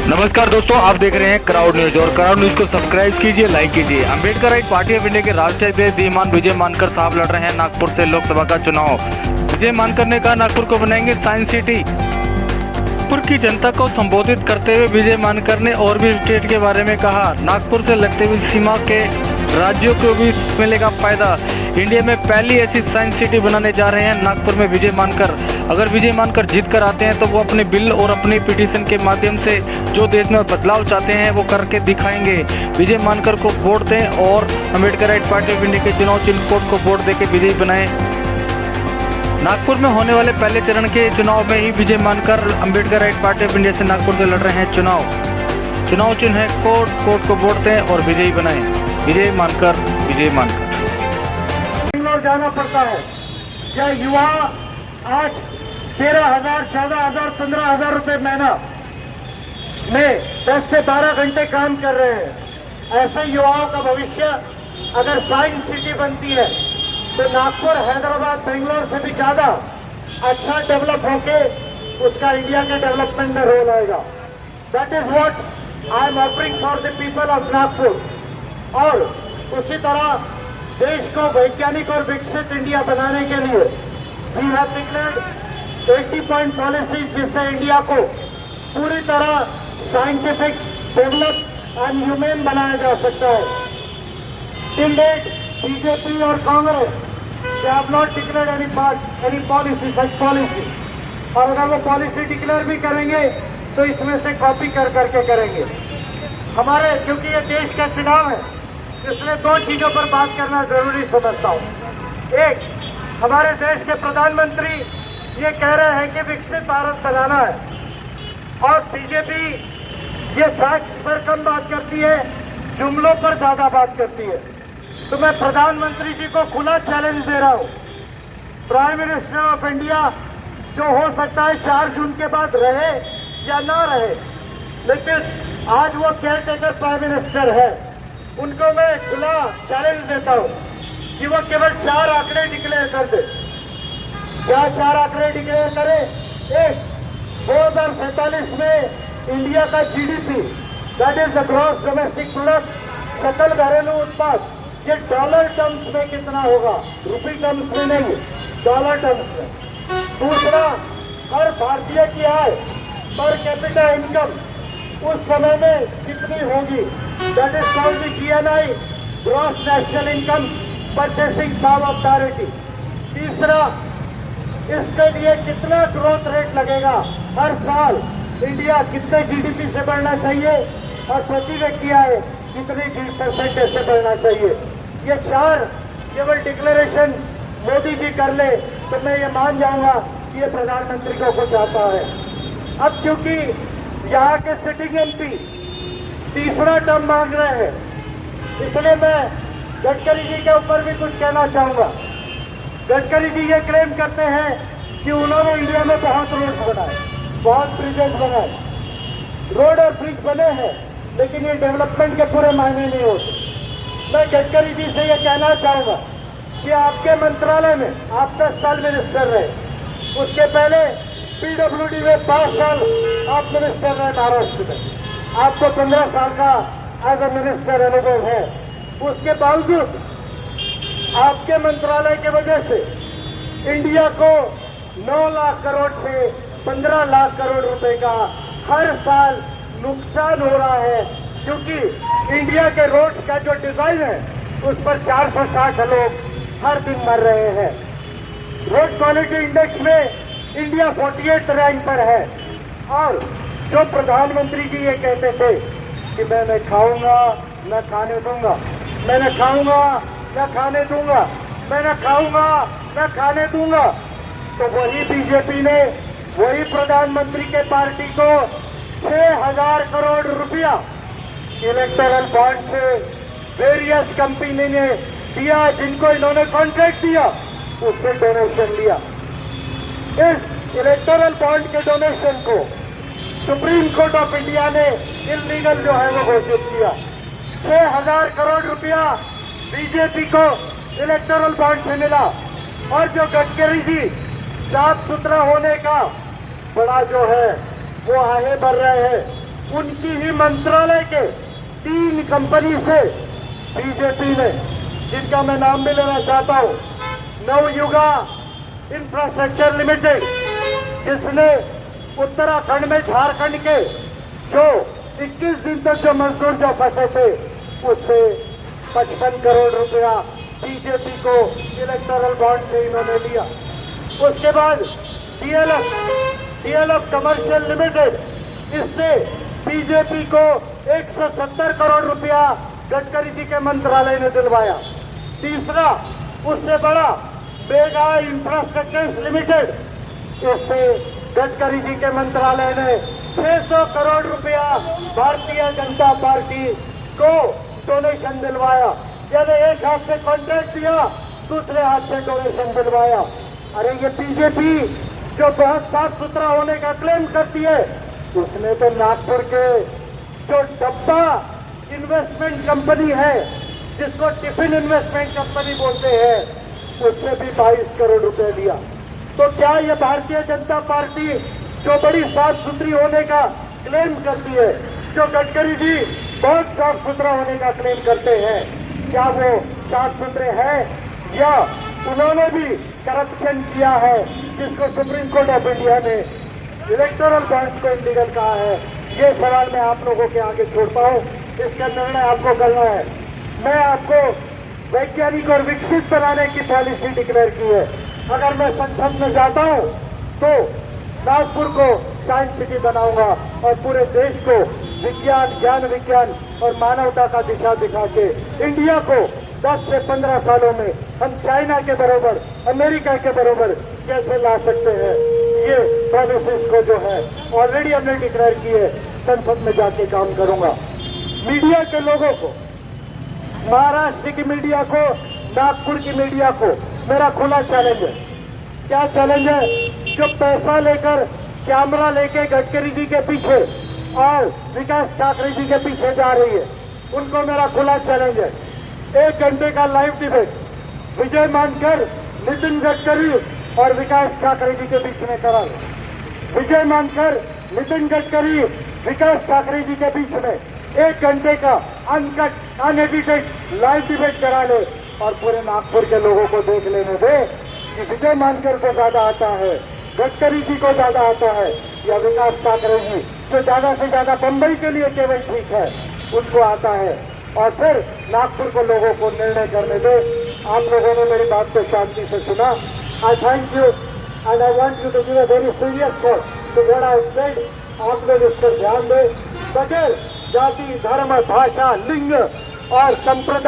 नमस्कार दोस्तों, आप देख रहे हैं क्राउड न्यूज और क्राउड न्यूज को सब्सक्राइब कीजिए, लाइक कीजिए। Ambedkar right party of India के राष्ट्रीय अध्यक्ष धीमान विजय मानकर साहब लड़ रहे हैं नागपुर से लोकसभा का चुनाव। विजय मानकर ने कहा नागपुर को बनाएंगे साइंस सिटी। नागपुर की जनता को संबोधित करते हुए विजय मानकर ने और भी स्टेट के बारे में कहा। नागपुर से लगते हुए सीमा के राज्यों को भी मिलेगा फायदा। इंडिया में पहली ऐसी साइंस सिटी बनाने जा रहे हैं नागपुर में विजय मानकर। अगर विजय मानकर जीत कर आते हैं तो वो अपने बिल और अपनी पिटीशन के माध्यम से जो देश में बदलाव चाहते हैं वो करके दिखाएंगे। विजय मानकर को वोट दें और Ambedkar right party of India के चुनाव चिन्ह कोड को वोट देकर विजयी बनाएं। नागपुर में होने वाले पहले चरण के चुनाव में ही विजय मानकर Ambedkar right party of India से नागपुर से लड़ रहे हैं चुनाव चिन्ह है कोड को वोट दें और विजयी बनाएं। विजय मानकर बेंगलोर जाना पड़ता है। यह युवा आज 13,000, 14,000, 15,000 रुपए महीना में 10 से 12 घंटे काम कर रहे हैं। ऐसे युवाओं का भविष्य अगर साइंस सिटी बनती है तो नागपुर, हैदराबाद, बेंगलोर से भी ज्यादा अच्छा डेवलप होके उसका इंडिया के डेवलपमेंट में रोल आएगा। That is what I am offering for the people of Nagpur. और उसी तरह देश को वैज्ञानिक और विकसित इंडिया बनाने के लिए we have declared 80 point policies, जिससे इंडिया को पूरी तरह साइंटिफिक, डेवलप एंड ह्यूमन बनाया जा सकता है। टिल डेट बीजेपी और Congress they have not declared any policy, such policy. और अगर वो पॉलिसी डिक्लेयर भी करेंगे तो इसमें से कॉपी कर करके करेंगे। हमारे, क्योंकि ये देश का चुनाव है, इसलिए दो चीजों पर बात करना जरूरी समझता हूँ। एक, हमारे देश के प्रधानमंत्री ये कह रहे हैं कि विकसित भारत बनाना है और बीजेपी ये फैक्ट्स पर कम बात करती है, जुमलों पर ज्यादा बात करती है। तो मैं प्रधानमंत्री जी को खुला चैलेंज दे रहा हूँ, प्राइम मिनिस्टर ऑफ इंडिया जो हो सकता है 4 जून के बाद रहे या ना रहे, लेकिन आज वो केयर टेकर प्राइम मिनिस्टर है, उनको मैं खुला चैलेंज देता हूं कि वो केवल 4 आंकड़े डिक्लेयर कर दे। क्या 4 आंकड़े डिक्लेयर करे? एक, 2047 में इंडिया का GDP, that is the gross domestic product, सकल घरेलू उत्पाद, ये डॉलर टर्म्स में कितना होगा, रुपी टर्म्स में नहीं, डॉलर टर्म्स में। दूसरा, हर भारतीय की आय पर कैपिटा इनकम उस समय में कितनी होगी, that is called the GNI, gross national income purchasing power of parity. तीसरा, इसके लिए कितना ग्रोथ रेट लगेगा, हर साल इंडिया कितने जीडीपी से बढ़ना चाहिए और प्रति व्यक्ति आय कितनी % से बढ़ना चाहिए। ये 4 केवल डिक्लेरेशन मोदी जी कर ले तो मैं ये मान जाऊंगा कि ये प्रधानमंत्री को कुछ आता है। अब क्योंकि यहाँ के सिटिंग एमपी तीसरा टर्म मांग रहे हैं, इसलिए मैं गडकरी जी के ऊपर भी कुछ कहना चाहूंगा। गडकरी जी ये क्लेम करते हैं कि उन्होंने इंडिया में बहुत रोड बनाए, बहुत ब्रिजेस बनाए, रोड और ब्रिज बने हैं, लेकिन ये डेवलपमेंट के पूरे मायने नहीं होते। मैं गडकरी जी से ये कहना चाहूंगा कि आपके मंत्रालय में आप 10 साल मिनिस्टर रहे, उसके पहले पीडब्ल्यूडी में 5 साल आप मिनिस्टर रहे महाराष्ट्र में, आपको 15 साल का एज ए मिनिस्टर अनुभव है। उसके बावजूद आपके मंत्रालय की वजह से इंडिया को 9 लाख करोड़ से 15 लाख करोड़ रुपए का हर साल नुकसान हो रहा है, क्योंकि इंडिया के रोड का जो डिजाइन है उस पर 460 लोग हर दिन मर रहे हैं। रोड क्वालिटी इंडेक्स में इंडिया 48 रैंक पर है। और जो प्रधानमंत्री जी ये कहते थे कि मैं न खाऊंगा न खाने दूंगा, मैं न खाऊंगा न खाने दूंगा, मैं न खाऊंगा न खाने दूंगा, तो वही बीजेपी ने, वही प्रधानमंत्री के पार्टी को 6,000 करोड़ रुपया इलेक्टोरल बॉन्ड से वेरियस कंपनी ने दिया, जिनको इन्होंने कॉन्ट्रैक्ट दिया, उससे डोनेशन लिया। इस इलेक्टोरल बॉन्ड के डोनेशन को सुप्रीम कोर्ट ऑफ इंडिया ने इलीगल जो है वो घोषित किया। 6,000 करोड़ रुपया बीजेपी को इलेक्टोरल बॉन्ड से मिला। और जो गडकरी जी साफ सुथरा होने का बड़ा जो है वो आगे बढ़ रहे हैं, उनकी ही मंत्रालय के 3 कंपनी से बीजेपी ने, जिनका मैं नाम भी लेना चाहता हूं, नवयुगा इंफ्रास्ट्रक्चर लिमिटेड, जिसने उत्तराखंड में झारखंड के जो 21 दिन तक जो मजदूर जो फंसे थे, उससे 55 करोड़ रुपया बीजेपी को इलेक्टोरल बॉन्ड से इन्होंने लिया। उसके बाद डीएलएफ कमर्शियल लिमिटेड, इससे बीजेपी को 170 करोड़ रुपया गडकरी जी के मंत्रालय ने दिलवाया। तीसरा, उससे बड़ा बेगा इंफ्रास्ट्रक्चर लिमिटेड, इससे गडकरी जी के मंत्रालय ने 600 करोड़ रुपया भारतीय जनता पार्टी को डोनेशन दिलवाया। यानी एक हाथ से कॉन्ट्रैक्ट दिया, दूसरे हाथ से डोनेशन दिलवाया। अरे ये बीजेपी जो बहुत साफ सुथरा होने का क्लेम करती है, उसने तो नागपुर के जो डब्बा इन्वेस्टमेंट कंपनी है, जिसको टिफिन इन्वेस्टमेंट कंपनी बोलते हैं, उससे भी 22 करोड़ रुपए लिया। तो क्या ये भारतीय जनता पार्टी जो बड़ी साफ सुथरी होने का क्लेम करती है, जो गडकरी जी बहुत साफ सुथरा होने का क्लेम करते हैं, क्या वो साफ सुथरे हैं या उन्होंने भी करप्शन किया है, जिसको सुप्रीम कोर्ट ऑफ इंडिया ने इलेक्टोरल बॉन्ड्स को इलीगल कहा है? ये सवाल मैं आप लोगों के आगे छोड़ता हूँ, इसका निर्णय आपको करना है। मैं आपको वैज्ञानिक और विकसित बनाने की पॉलिसी डिक्लेयर की है। अगर मैं संसद में जाता हूँ तो नागपुर को साइंस सिटी बनाऊंगा और पूरे देश को विज्ञान, ज्ञान विज्ञान और मानवता का दिशा दिखा के इंडिया को 10 से 15 सालों में हम चाइना के बराबर, अमेरिका के बराबर कैसे ला सकते हैं, ये पॉलिसीज को जो है ऑलरेडी हमने डिक्लेयर की है, संसद में जाके काम करूंगा। मीडिया के लोगों को, महाराष्ट्र की मीडिया को, नागपुर की मीडिया को मेरा खुला चैलेंज है। क्या चैलेंज है? जो पैसा लेकर, कैमरा लेके गडकरी जी के पीछे और विकास ठाकरे जी के पीछे जा रही है, उनको मेरा खुला चैलेंज है। 1 घंटे का लाइव डिबेट विजय मानकर, नितिन गडकरी और विकास ठाकरे जी के बीच में करा लो। विजय मानकर, नितिन गडकरी, विकास ठाकरे जी के बीच में 1 घंटे का अनकट, अनएडिटेड लाइव डिबेट करा ले और पूरे नागपुर के लोगों को देख लेने दे कि विजय मानकर को ज्यादा आता है, गडकरी जी को ज्यादा आता है, या विकास ठाकरे जी जो ज्यादा से ज्यादा बंबई के लिए केवल ठीक है, उनको आता है। और फिर नागपुर को लोगों को निर्णय करने दे। आप लोगों ने मेरी बात को शांति से सुना। I thank you and I want you to give a very serious thought to what I said. आप लोग इस पर ध्यान दें। बगैर जाति, धर्म, भाषा, लिंग और संप्रदाय